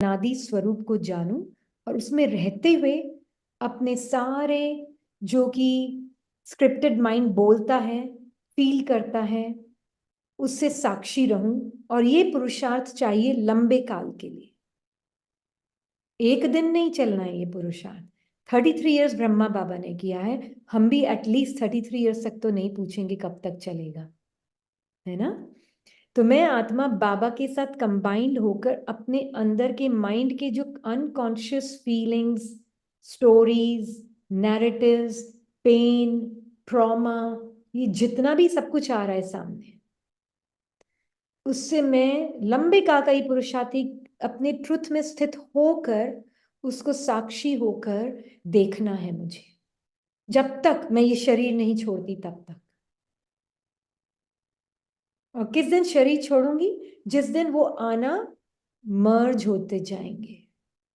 अनादि स्वरूप को जानूं और उसमें रहते हुए अपने सारे जो कि स्क्रिप्टेड माइंड बोलता है, फील करता है, उससे साक्षी रहूं। और ये पुरुषार्थ चाहिए लंबे काल के लिए, एक दिन नहीं चलना है ये पुरुषार्थ। 33 इयर्स ब्रह्मा बाबा ने किया है, हम भी एटलीस्ट 33 इयर्स तक तो नहीं पूछेंगे कब तक चलेगा, है ना। तो मैं आत्मा बाबा के साथ कंबाइंड होकर अपने अंदर के माइंड के जो unconscious feelings, stories, narratives, pain, trauma, ये जितना भी सब कुछ आ रहा है सामने, उससे मैं लंबे काल का ही पुरुषार्थी अपने ट्रुथ में स्थित होकर उसको साक्षी होकर देखना है मुझे, जब तक मैं ये शरीर नहीं छोड़ती तब तक। और किस दिन शरीर छोड़ूंगी? जिस दिन वो आना मर्ज होते जाएंगे,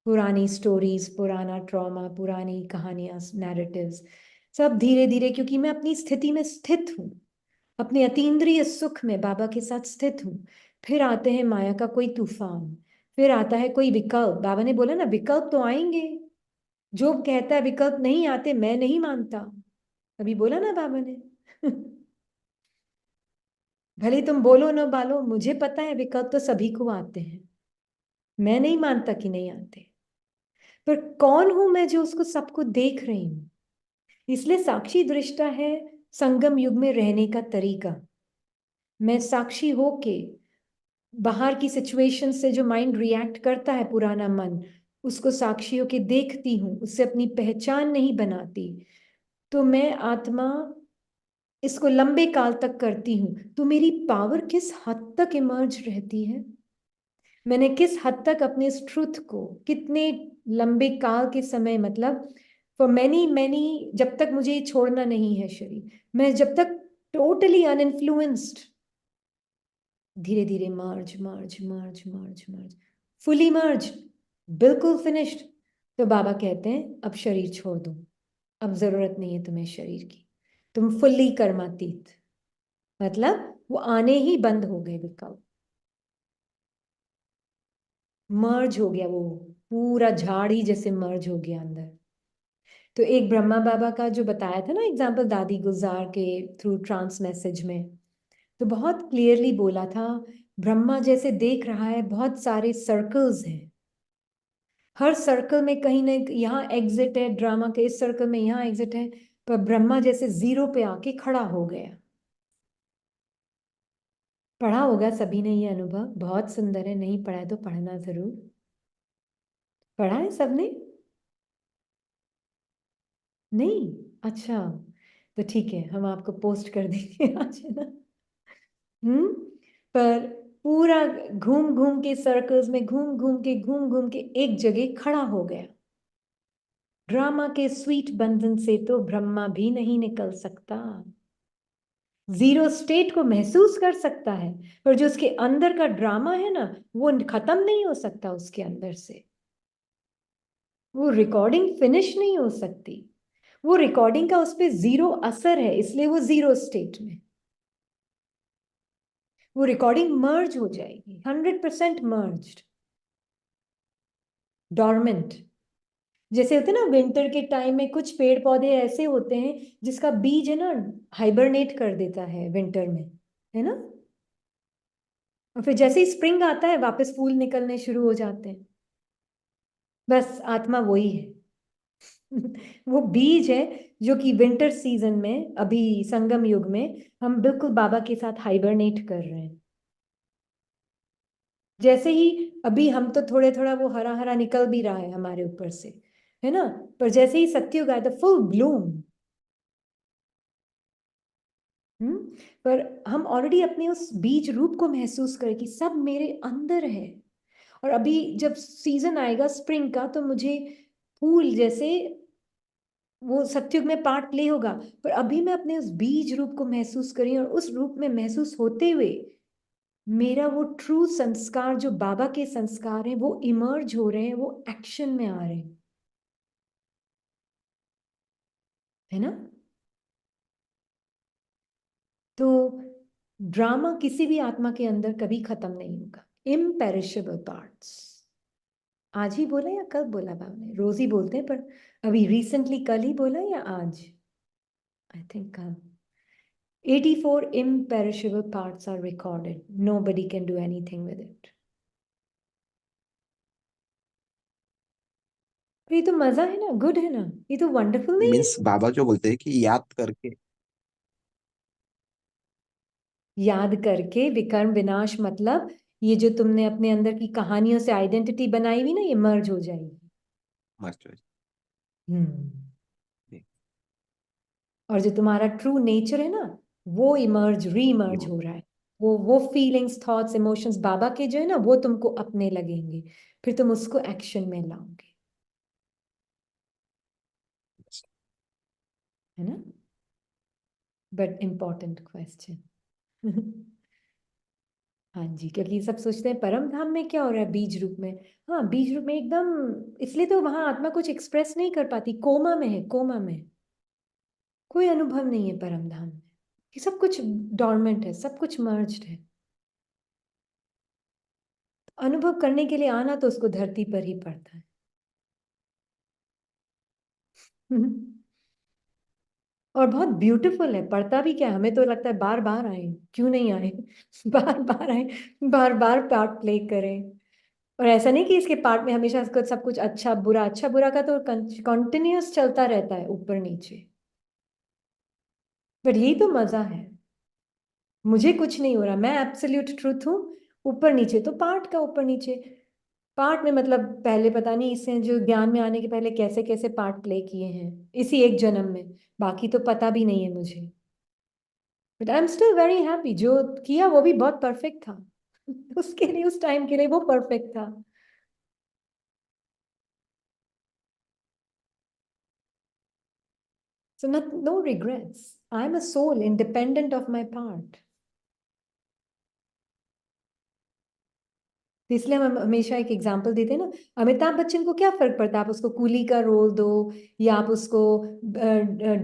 पुरानी स्टोरीज, पुराना ट्रॉमा, पुरानी कहानियां, नैरेटिव्स, सब धीरे धीरे, क्योंकि मैं अपनी स्थिति में स्थित हूं, अपने अतीन्द्रिय सुख में बाबा के साथ स्थित हूं। फिर आते हैं माया का कोई तूफान, फिर आता है कोई विकल्प। बाबा ने बोला ना, विकल्प तो आएंगे। जो कहता है विकल्प नहीं आते, मैं नहीं मानता। अभी बोला ना बाबा ने भले तुम बोलो ना बोलो, मुझे पता है विकल्प तो सभी को आते हैं, मैं नहीं मानता कि नहीं आते। पर कौन हूं मैं जो उसको सबको देख रही हूं? इसलिए साक्षी दृष्टा है संगम युग में रहने का तरीका। मैं साक्षी होके बाहर की सिचुएशन से जो माइंड रिएक्ट करता है, पुराना मन, उसको साक्षी होके देखती हूँ, उससे अपनी पहचान नहीं बनाती। तो मैं आत्मा इसको लंबे काल तक करती हूँ। तो मेरी पावर किस हद तक इमर्ज रहती है, मैंने किस हद तक अपने इस ट्रुथ को, कितने लंबे काल के समय, मतलब फॉर मैनी मैनी, जब तक मुझे छोड़ना नहीं है शरीर, मैं जब तक टोटली अनइन्फ्लुएंस्ड, धीरे धीरे मर्ज मर्ज मर्ज मर्ज मर्ज, फुली मर्ज, बिल्कुल फिनिश्ड। तो बाबा कहते हैं अब शरीर छोड़ दो, अब जरूरत नहीं है तुम्हें शरीर की, तुम फुल्ली कर्मातीत, मतलब वो आने ही बंद हो गए विकल्प, मर्ज हो गया, वो पूरा झाड़ ही जैसे मर्ज हो गया अंदर। तो एक ब्रह्मा बाबा का जो बताया था ना एग्जाम्पल, दादी गुलजार के थ्रू ट्रांस मैसेज में, तो बहुत क्लियरली बोला था, ब्रह्मा जैसे देख रहा है बहुत सारे सर्कल्स हैं, हर सर्कल में कहीं ना यहाँ एग्जिट है, ड्रामा के इस सर्कल में यहाँ एग्जिट है, पर ब्रह्मा जैसे जीरो पे आके खड़ा हो गया। पढ़ा होगा सभी ने ये अनुभव, बहुत सुंदर है, नहीं पढ़ा है तो पढ़ना जरूर। पढ़ा है सबने? नहीं? अच्छा, तो ठीक है, हम आपको पोस्ट कर देंगे आज, है ना। पर पूरा घूम घूम के सर्कल्स में, घूम घूम के एक जगह खड़ा हो गया। ड्रामा के स्वीट बंधन से तो ब्रह्मा भी नहीं निकल सकता, जीरो स्टेट को महसूस कर सकता है, पर जो उसके अंदर का ड्रामा है ना, वो खत्म नहीं हो सकता उसके अंदर से, वो रिकॉर्डिंग फिनिश नहीं हो सकती, वो रिकॉर्डिंग का उस पर जीरो असर है, इसलिए वो जीरो स्टेट में, वो रिकॉर्डिंग मर्ज हो जाएगी, 100% मर्ज्ड, डॉर्मेंट। जैसे होते हैं ना विंटर के टाइम में कुछ पेड़ पौधे ऐसे होते हैं जिसका बीज है ना हाइबरनेट कर देता है विंटर में, है ना, और फिर जैसे ही स्प्रिंग आता है वापस फूल निकलने शुरू हो जाते हैं। बस आत्मा वही है वो बीज है जो कि विंटर सीजन में, अभी संगम युग में हम बिल्कुल बाबा के साथ हाइबरनेट कर रहे हैं। जैसे ही अभी हम तो थोड़े थोड़ा वो हरा हरा निकल भी रहा है हमारे ऊपर से, है ना, पर जैसे ही सत्युग आया था फुल ब्लूम। पर हम ऑलरेडी अपने उस बीज रूप को महसूस करें कि सब मेरे अंदर है। और अभी जब सीजन आएगा स्प्रिंग का, तो मुझे फूल जैसे वो सत्युग में पार्ट प्ले होगा, पर अभी मैं अपने उस बीज रूप को महसूस करी, और उस रूप में महसूस होते हुए मेरा वो ट्रू संस्कार, जो बाबा के संस्कार हैं, वो इमर्ज हो रहे हैं, वो एक्शन में आ रहे हैं, है ना। तो ड्रामा किसी भी आत्मा के अंदर कभी खत्म नहीं होगा, इम्पेरिशेबल पार्ट्स, आज ही बोला या कल बोला बाबा ने? रोज ही बोलते हैं, पर अभी रिसेंटली कल ही बोला या आज? आई थिंक कल। 84 imperishable parts are recorded. Nobody can do anything with it. ये तो मजा है ना, गुड है ना, ये तो वंडरफुल नहीं है? मीन्स बाबा जो बोलते हैं कि याद करके। याद करके विकर्म विनाश, मतलब ये जो तुमने अपने अंदर की कहानियों से आइडेंटिटी बनाई हुई ना, ये मर्ज हो जाएगी। मस्त है। हम्म। और जो तुम्हारा ट्रू नेचर है ना, वो इमर्ज री इमर्ज हो रहा है। वो फीलिंग्स, थॉट्स, इमोशंस बाबा के जो है ना, वो तुमको अपने लगेंगे, फिर तुम उसको एक्शन में लाओगे, है ना? But important question. हाँ जी, क्योंकि सब सोचते हैं परम धाम में क्या हो रहा है, बीज रूप में। हाँ, बीज रूप में एकदम, इसलिए तो वहां आत्मा कुछ एक्सप्रेस नहीं कर पाती, कोमा में है, कोमा में। कोई अनुभव नहीं है परम धाम में, कि सब कुछ डॉर्मेंट है, सब कुछ मर्ज्ड है। अनुभव करने के लिए आना तो उसको धरती पर ही पड़ता है। और बहुत ब्यूटीफुल है, पढ़ता भी क्या है, हमें तो लगता है बार बार आए, क्यों नहीं आए? बार बार आए, बार बार पार्ट प्ले करें। और ऐसा नहीं कि इसके पार्ट में हमेशा सब कुछ अच्छा बुरा, अच्छा बुरा का तो कंटिन्यूअस चलता रहता है, ऊपर नीचे। बट यही तो मजा है। मुझे कुछ नहीं हो रहा, मैं एब्सोल्यूट ट्रूथ हूँ, ऊपर नीचे तो पार्ट का ऊपर नीचे। पार्ट में मतलब पहले पता नहीं, इससे जो ज्ञान में आने के पहले कैसे कैसे पार्ट प्ले किए हैं इसी एक जन्म में, बाकी तो पता भी नहीं है मुझे। But I am still very happy, जो किया वो भी बहुत परफेक्ट था। उसके लिए, उस टाइम के लिए वो परफेक्ट था। So not, no regrets. I'm a soul independent of my part. तो इसलिए हम हमेशा एक एग्जांपल देते हैं ना, अमिताभ बच्चन को क्या फर्क पड़ता है, आप उसको कूली का रोल दो, या आप उसको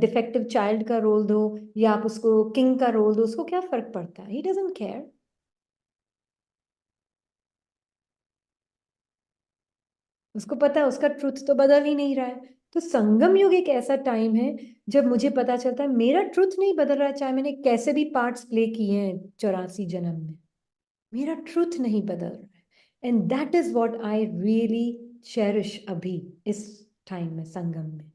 डिफेक्टिव चाइल्ड का रोल दो, या आप उसको किंग का रोल दो, उसको क्या फर्क पड़ता है? He doesn't care. उसको पता है उसका ट्रुथ तो बदल ही नहीं रहा है। तो संगम युग एक ऐसा टाइम है जब मुझे पता चलता है मेरा ट्रुथ नहीं बदल रहा है, चाहे मैंने कैसे भी पार्ट्स प्ले किए हैं 84 जन्म में, मेरा ट्रुथ नहीं बदल रहा है। And that is what I really cherish अभी इस टाइम में, संगम में।